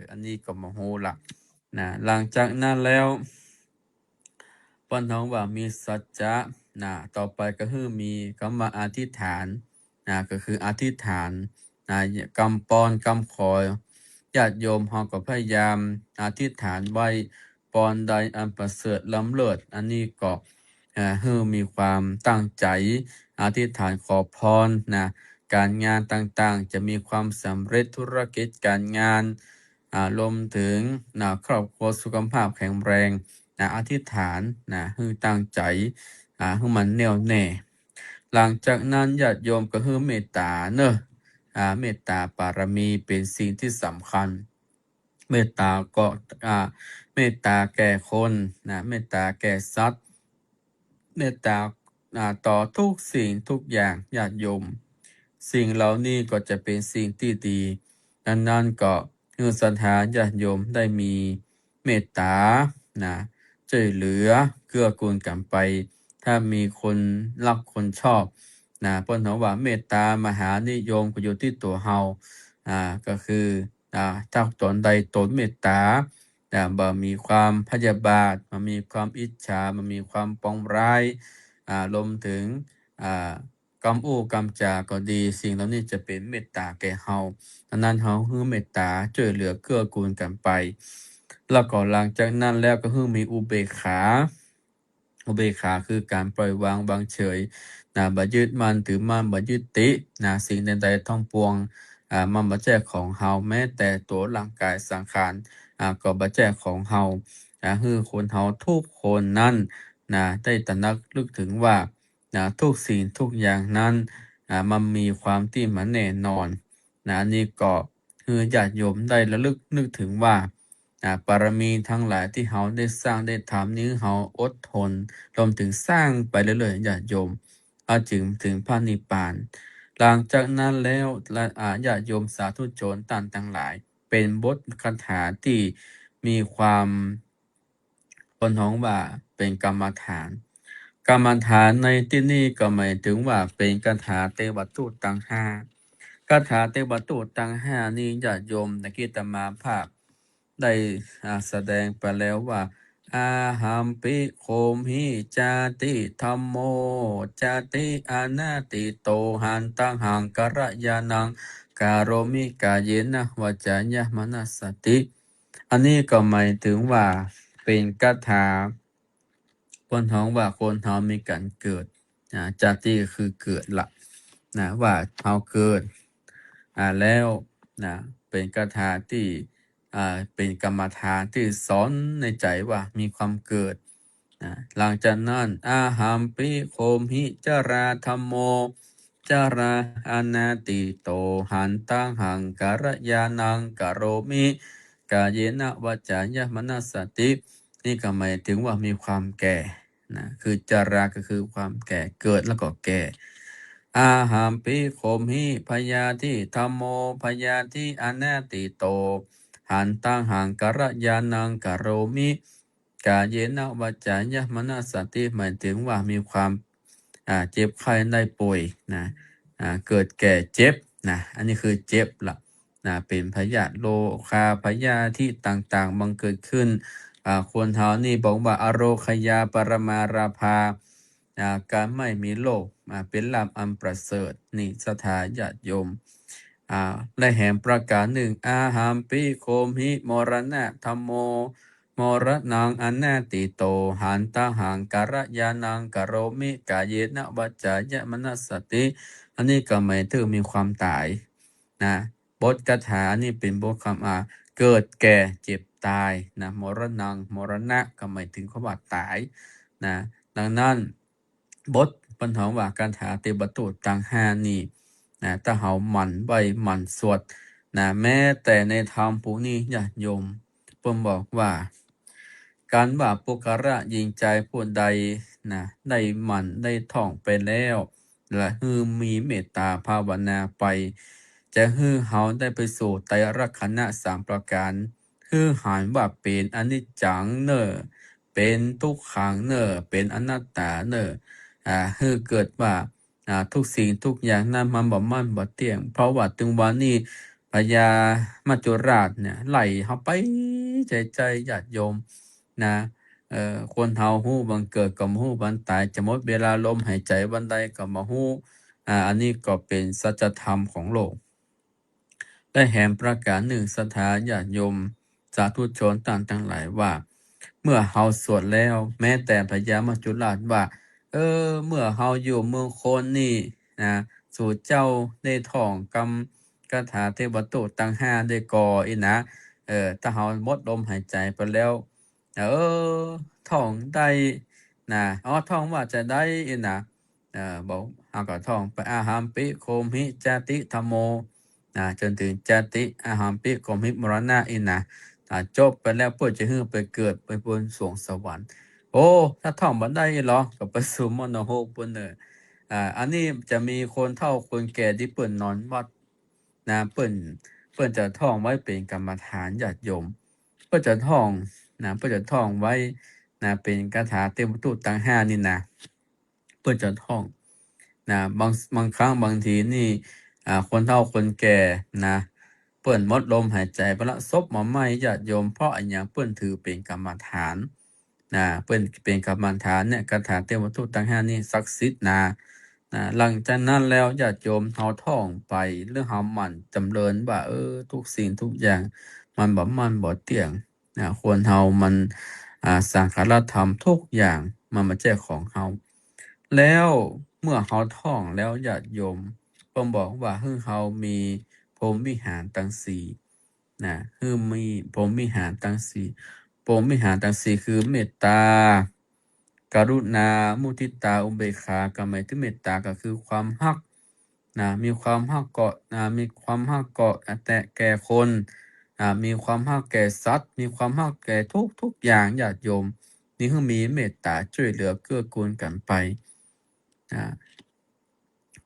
อันนี้ก็บ่ฮู้ล่ะหลังจากนั้นแล้วเปิ้นฮ้องว่ามีสัจจะต่อไปก็คือมีคำว่าอธิษฐานก็คืออธิษฐานกำปอนกำขอญาติโยมเฮาก็พยายามอธิษฐานไว้ปอนใดอันประเสริฐล้ำเลิศอันนี้ก็ให้มีความตั้งใจอธิษฐานขอพรการงานต่างๆจะมีความสำเร็จธุรกิจการงานรวมถึงครอบครัวสุขภาพแข็งแรงอธิษฐานให้ตั้งใจให้มันแน่วแน่ หลังจากนั้นญาติโยมก็คือเมตตาเมตตาปารมีเป็นสิ่งที่สำคัญ เมตตาก็เมตตาแก่คนเมตตาแก่สัตว์เมตตาต่อทุกสิ่งทุกอย่างญาติโยมสิ่งเหล่านี้ก็จะเป็นสิ่งที่ดีดังนั้นก็คือศรัทธาญาติโยมได้มีเมตตาช่วยเหลือเกื้อกูลกันไป ถ้ามีคนรักคนชอบเพิ่นว่าเมตตามหานิยมก็อยู่ที่ตัวเฮาก็คือถ้าตนใดตนเมตตาบ่มีความพยาบาทมันมีความอิจฉามันมีความปองร้ายรวมถึงกำอู้กำจาก็ดีสิ่งเหล่านี้จะเป็นเมตตาแก่เฮาดังนั้นเฮาคือเมตตาช่วยเหลือเกื้อกูลกันไป แล้วก็หลังจากนั้นแล้วก็คือมีอุเบกขา อุเบกขาคือการปล่อยวางวางเฉยบ่ยึดมั่นถือมั่นบ่ยึดติสิ่งใดๆทั้งปวงมันบ่ใช่ของเฮาแม้แต่ตัวร่างกายสังขารก็บ่ใช่ของเฮาคือคนเฮาทุกคนนั้นได้ตระหนักลึกถึงว่าทุกสิ่งทุกอย่างนั้นมันมีความที่มันแน่นอนอันนี้ก็คือญาติโยมได้ระลึกนึกถึงว่าบารมีทั้งหลายที่เฮาได้สร้างได้ทำนี้เฮาอดทนรวมถึงสร้างไปเรื่อยๆญาติโยมจึงถึงพระนิพพานหลังจากนั้นแล้วญาติโยมสาธุชนต่างทั้งหลายเป็นบทคาถาที่มีความคนฮ้องว่าเป็นกรรมฐาน กรรมฐานในที่นี้ก็หมายถึงว่าเป็นคาถาเทวทูตทั้งห้าคาถาเทวทูตทั้งห้านี้ญาติโยมตะกี้อาตมาภาพได้แสดงไปแล้วว่าอาหัมปิโคมหิจาติธัมโมจาติอนาติโตหันตังหังกระยานังการโรมิกายเยนะวจายะมนัสสติ อันนี้ก็หมายถึงว่าเป็นคาถาคนท้องว่าคนเฮามีการเกิดจาติก็คือเกิดละว่าเฮาเกิดแล้วเป็นคาถาที่เป็นกรรมฐานที่สอนในใจว่ามีความเกิดหลังจากนั้นอาหัมปิโคมหิจราธัมโม จาราอนาติโตหันตังหังการยานังกโรมิกาเยนะวจายะมนัสสตินี่ก็หมายถึงว่ามีความแก่นะคือจาราก็คือความแก่เกิดแล้วก็แก่อาหามปิโคมหิพยาธิธรรมโมพยาธิอนาติโตหันตังหังการยานังกโรมิกาเยนะวจายะมนัสสติหมายถึงว่ามีความเจ็บไข้ได้ป่วยนะเกิดแก่เจ็บนะอันนี้คือเจ็บละนะเป็นพยาธิโรคาพยาธิต่างๆบังเกิดขึ้นคนเฮานี่บอกว่าอโรคยาปรมาราภาการไม่มีโรคเป็นลาภอันประเสริฐนี่สถาญาติโยมและแห่งประการหนึ่งอาหามปิโคมหิมรณะธรรมโมมรณังอนาติโตหันตหังการยานังกโรมิกายเนะวัจจายะมนัสสติอันนี้ก็หมายถึงมีความตายนะบทคาถานี่เป็นบทคำเกิดแก่เจ็บตายนะมรณังมรณะก็หมายถึงคำว่าตายนะดังนั้นบทปัญหาว่าการหาเตบตุต่างห้านี่นะถ้าเฮาหมั่นไว้หมั่นสวดนะแม้แต่ในธรรมผู้นี้ญาติโยมผมบอกว่าการว่าปุกระยิงใจผู้ใดนะได้หมั่นได้ท่องไปแล้วและมีเมตตาภาวนาไปจะเฮาได้ไปสู่ไตรลักษณะ3ประการหายว่าเป็นอนิจจังเนอเป็นทุกขังเนอเป็นอนัตตาเนอเกิดว่าทุกสิ่งทุกอย่างนั้นมันบ่มั่นบ่เที่ยงเพราะว่าถึงวันนี้พญามัจจุราชเนี่ยไล่เฮาไปใจญาติโยมนะคนเฮาฮู้บังเกิดก็บ่ฮู้บันตายจะหมดเวลาลมหายใจวันใดก็บ่ฮู้อันนี้ก็เป็นสัจธรรมของโลกและแห่งประการหนึ่งศรัทธาญาติโยมสาธุชนต่างทั้งหลายว่า เมื่อเฮาสวดแล้วแม้แต่พญามัจจุราชว่าเมื่อเฮาอยู่เมืองโคนนี่นะสู่เจ้าได้ท่องกรรมคาถาเทวตุตั้งห้าได้ก่ออีนะถ้าเฮาหมดลมหายใจไปแล้วท่องได้นะท่องว่าจะได้อีนะบอกเฮาก็ท่องไปอาหัมปิโคมหิจติธัมโมจนถึงจติอาหัมปิโคมหิมรณะอีนะจบไปแล้วเพื่อจะไปเกิดไปบนสวงสวรรค์โอ้ถ้าท่องบันได้เหรอก็ไปสู่มโนโฮปุ่นเนออันนี้จะมีคนเฒ่าคนแก่ที่เปิ่นนอนวัดนะเปิ่นจะท่องไว้เป็นกรรมฐานญาติโยมเปิ่นจะท่องเปิ่นจะท่องไว้เป็นคาถาเทวทูตทั้งห้านี่นะเปิ่นจะท่องบางครั้งบางทีนี่คนเฒ่าคนแก่นะเปิ้นหมดลมหายใจไปละศพหมอไหม้ญาติโยมเพราะอันหยังเปิ้นถือเป็นกรรมฐานเปิ้นเป็นกรรมฐานเนี่ยคาถาเทวทูตทั้งห้านี่ศักดิ์สิทธิ์หลังจากนั้นแล้วญาติโยมเฮาท่องไปหรือเฮาหมั่นจำเริญว่าทุกสิ่งทุกอย่างมันบ่เที่ยงควรเฮามันสังขารธรรมทุกอย่างมันมาแจ้ของเฮาแล้วเมื่อเฮาท่องแล้วญาติโยมผมบอกว่าเฮามีพรหมวิหารทั้งสี่มีพรหมวิหารทั้งสี่พรหมวิหารทั้งสี่คือเมตตากรุณามุทิตาอุเบกขาก็หมายถึงเมตตาก็คือความฮักมีความฮักเกาะมีความฮักเกาะแต่แก่คนมีความฮักแก่สัตว์มีความฮักแก่ทุกอย่างญาติโยมนี่คือมีเมตตาช่วยเหลือเกื้อกูลกันไป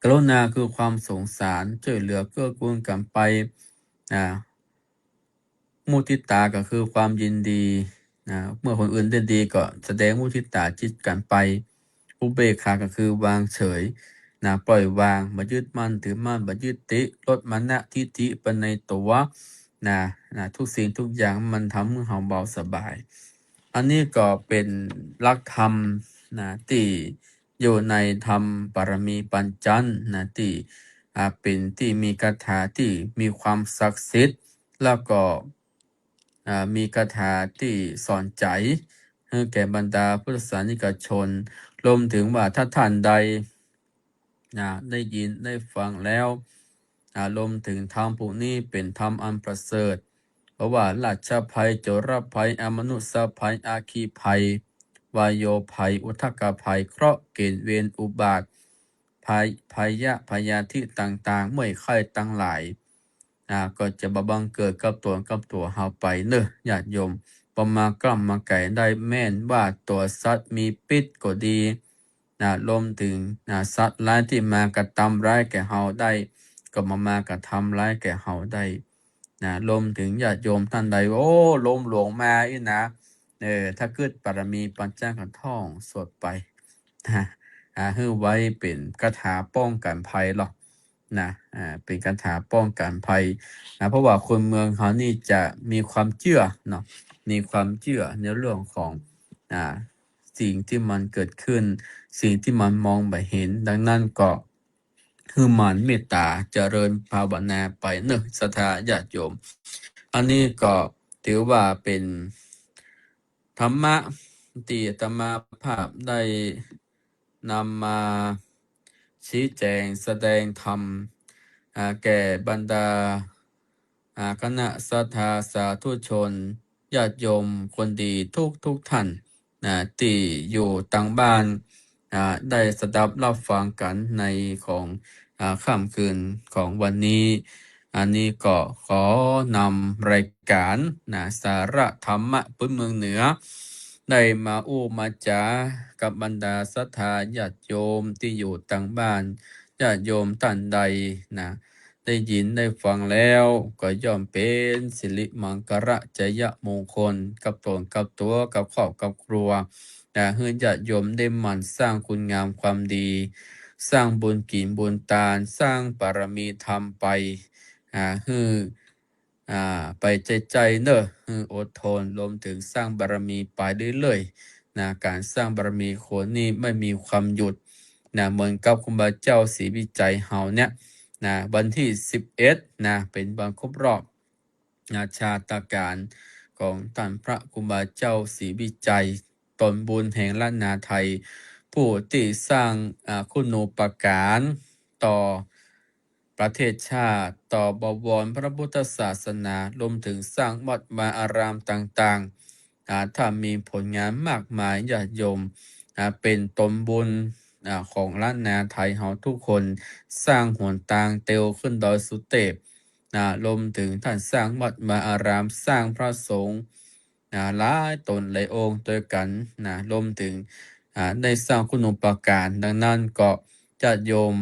กรุณาคือความสงสารช่วยเหลือเกื้อกูลกันไปมุทิตาก็คือความยินดีเมื่อคนอื่นได้ดีก็แสดงมุทิตาจิตกันไปอุเบกขาก็คือวางเฉยปล่อยวางบ่ยึดมั่นถือมั่นบ่ยึดติลดมานะทิฏฐิไปในตัวทุกสิ่งทุกอย่างมันทำให้เราเบาสบาย อันนี้ก็เป็นหลักธรรมที่อยู่ในธรรมปรมีปัญจันที่เป็นที่มีคาถาที่มีความศักดิ์สิทธิ์แล้วก็มีคาถาที่สอนใจให้แก่บรรดาพุทธศาสนิกชนรวมถึงว่าถ้าท่านใดได้ยินได้ฟังแล้วรวมถึงธรรมพวกนี้เป็นธรรมอันประเสริฐเพราะว่าราชภัยโจรภัยอมนุษยภัยอาคีภัยวายโยภัยอุทกภัยเคราะห์เกณฑ์เวรอุบาทภั พยาธิต่างๆเมื่อยไข้ตั้งหลายก็จะบ่บังเกิดกับตัวเฮาไปเนอะญาติโยมบ่มากล้ำมาไก่ได้แม่นว่าตัวสัตว์มีพิษก็ดีรวมถึงสัตว์ร้ายที่มากระทำร้ายแก่เฮาได้ก็มากระทำร้ายแก่เฮาได้รวมถึงญาติโยมท่านใดโอ้ลมหลวงมาอีนะถ้าเกิดบารมีปัญจขันธ์ท่องสวดไปฮือไว้เป็นคาถาป้องกันภัยหรอกเป็นคาถาป้องกันภัยเพราะว่าคนเมืองเขานี่จะมีความเชื่อเนาะมีความเชื่อในเรื่องของสิ่งที่มันเกิดขึ้นสิ่งที่มันมองไม่เห็นดังนั้นก็คือมันเมตตาเจริญภาวนาไปเนอะศรัทธาญาติโยมอันนี้ก็ถือว่าเป็นธรรมะที่อาตมาภาพได้นำมาชี้แจงแสดงธรรมแก่บรรดาคณะศรัทธาสาธุชนญาติโยมคนดีทุกท่านที่อยู่ต่างบ้านได้สดับรับฟังกันในของค่ำคืนของวันนี้อันนี้ก็ขอนำรายการสาระธรรมะพื้นเมืองเหนือได้มามาจากับบรรดาศรัทธาญาติโยมที่อยู่ต่างบ้านญาติโยมท่านใดได้ยินได้ฟังแล้วก็ย่อมเป็นสิริมังคละจยมงคลกับตนกับตัวกับครอบกับครัวให้ญาติโยมได้หมั่นสร้างคุณงามความดี สร้างบุญกินบุญตาลสร้างบารมีธรรมไปฮือไปใจเนอะอดทนรวมถึงสร้างบารมีไปเรื่อยๆการสร้างบารมีคนนี้ไม่มีความหยุดเหมือนกับครูบาเจ้าศรีวิจัยเฮาเนี่ยวันที่11เป็นวันครบรอบชาตการของท่านพระครูบาเจ้าศรีวิจัยตนบุญแห่งล้านนาไทยผู้ที่สร้างคุณูปการต่อประเทศชาติต่อบวรพระพุทธศาสนารวมถึงสร้างวัดวาอารามต่างๆถ้ามีผลงานมากมายญาติโยมเป็นตนบุญของล้านนาไทยเฮาทุกคนสร้างหนทางเตียวขึ้นดอยสุเทพรวมถึงท่านสร้างวัดวาอารามสร้างพระสงฆ์หลายตนหลายองค์ด้วยกันรวมถึงได้สร้างคุณูปการดังนั้นก็ญาติโยม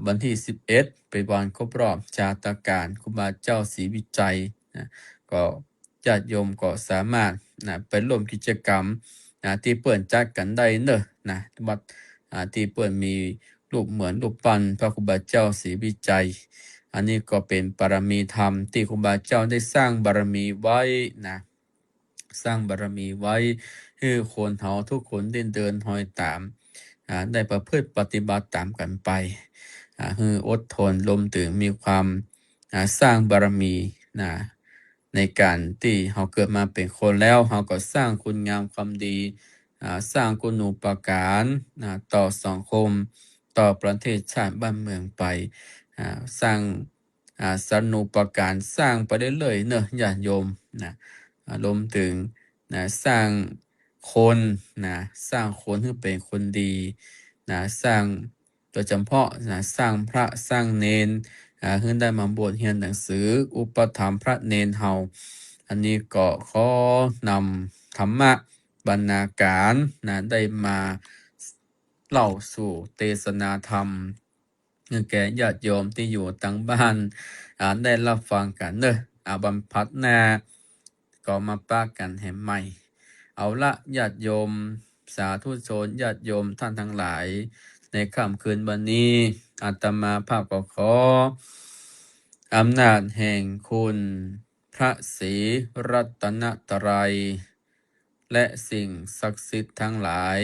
วันที่11เป็นวันครบรอบชาตการครูบาเจ้าศรีวิจัยก็ญาติโยมก็สามารถไปร่วมกิจกรรมที่เปิ่นจัดกันได้เนอะวัดที่เปิ่นมีรูปเหมือนรูปปั้นพระครูบาเจ้าศรีวิจัยอันนี้ก็เป็นบารมีธรรมที่ครูบาเจ้าได้สร้างบารมีไว้สร้างบารมีไว้ให้คนเฮาทุกคนเดินหอยตามได้ประพฤติปฏิบัติตามกันไปคืออดทนรวมถึงมีความสร้างบารมีในการที่เราเกิดมาเป็นคนแล้วเราก็สร้างคุณงามความดีสร้างคุณูปการต่อสังคมต่อประเทศชาติบ้านเมืองไปสร้างสนุปการสร้างไปเรื่อยๆเนอะญาติโยมรวมถึงสร้างคนสร้างคนให้เป็นคนดีสร้างโดยเฉพาะสร้างพระสร้างเนนให้ได้มาบวชเรียนหนังสืออุปถัมภ์พระเนนเฮาอันนี้ก็ขอนำธรรมะบรรณาการได้มาเล่าสู่เทศนาธรรมแก่ญาติโยมที่อยู่ต่างบ้านได้รับฟังกันเนอะบำพัดนาก็มาปากันแห่ใหม่ เอาละญาติโยมสาธุชนญาติโยมท่านทั้งหลายในค่ำคืนวันนี้อาตมาภาพก็ขออำนาจแห่งคุณพระศรีรัตนตรัยและสิ่งศักดิ์สิทธิ์ทั้งหลาย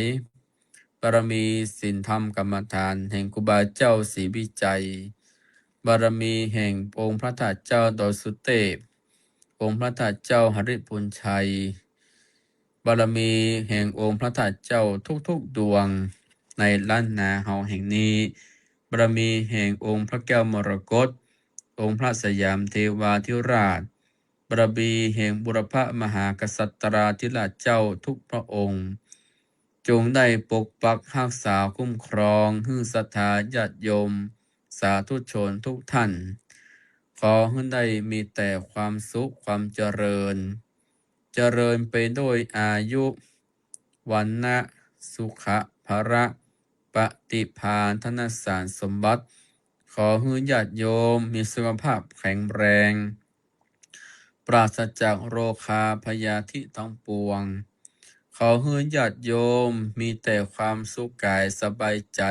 บารมีศีลธรรมกรรมฐานแห่งครูบาเจ้าศรีวิจัยบารมีแห่งองค์พระธาตุเจ้าดอยสุเทพองค์พระธาตุเจ้าหฤปุญชัยบารมีแห่งองค์พระธาตุเจ้าทุกๆดวงในล้านนาเฮาแห่งนี้บารมีแห่งองค์พระแก้วมรกตองค์พระสยามเทวาธิราชบารมีแห่งบุรพมหากษัตราธิราชเจ้าทุกพระองค์ จงได้ปกปักรักษาคุ้มครองให้ศรัทธาญาติโยมสาธุชนทุกท่าน ขอให้ได้มีแต่ความสุขความเจริญ เจริญไปด้วยอายุวันนะสุขะภระปฏิภาณธนสารสมบัติ ขอให้ญาติโยมมีสุขภาพแข็งแรง ปราศจากโรคาพยาธิทั้งปวง ขอให้ญาติโยมมีแต่ความสุขกายสบายใจ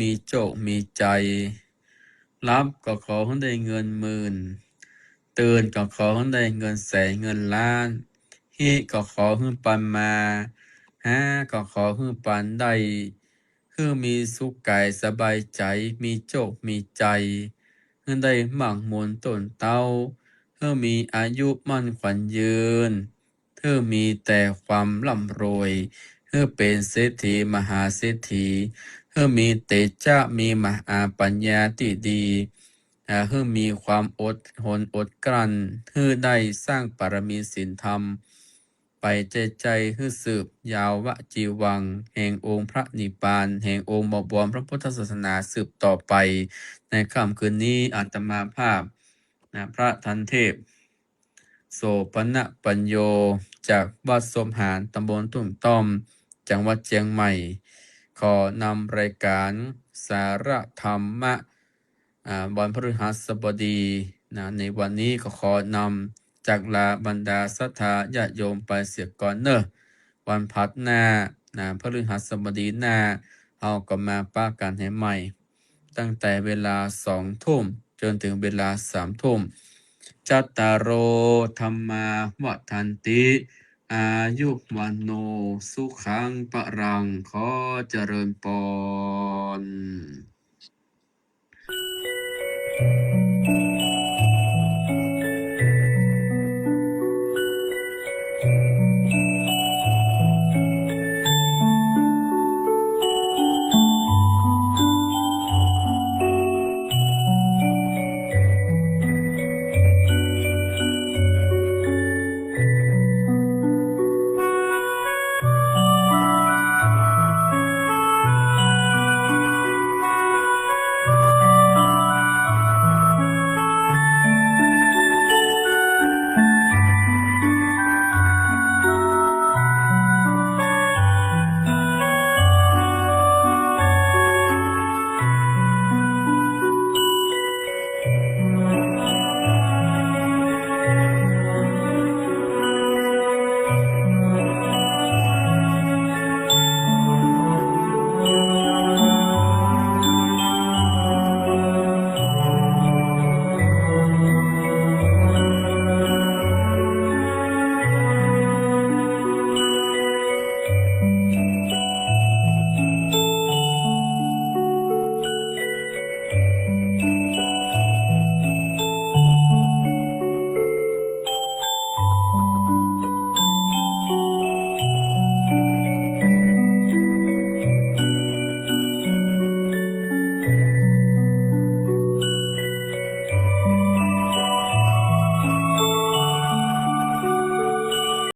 มีโชคมีใจ รับก็ขอให้ได้เงินหมื่น ตื่นก็ขอให้ได้เงินแสนเงินล้านฮิก็ขอให้ปันมาหาก็ขอให้ปันได้คือมีสุขกายสบายใจ มีโชคมีใจให้ได้หมั่งมนต้นเต้าให้มีอายุมั่นขวัญยืนให้มีแต่ความร่ำรวยให้เป็นเศรษฐีมหาเศรษฐีให้มีเตจะมีมหาปัญญาที่ดีให้มีความอดทนอดกลั้นให้ได้สร้างปรมีศีลธรรม ไปใจให้สืบยาววจีวัง แห่งองค์พระนิพพาน แห่งองค์บวรพระพุทธศาสนาสืบต่อไป ในค่ำคืนนี้อาตมาภาพพระทันเทพ โสปณปัญโยจากวัดสมหารตำบลทุ่งต้อมจังหวัดเชียงใหม่ ขอนำรายการสาระธรรมะวันพฤหัสบดีในวันนี้ก็ขอนำจากลาบรรดาศรัทธาญาติโยมไปเสียก่อนเนอะวันพัดหน้าพฤหัสบดีหน้าเอาก็มาป้ากันให้ใหม่ ตั้งแต่เวลา2 ทุ่มจนถึงเวลา3 ทุ่มจัตตารโอธรรมาวัฏันติ อายุวันโนสุขังปรังขอเจริญพร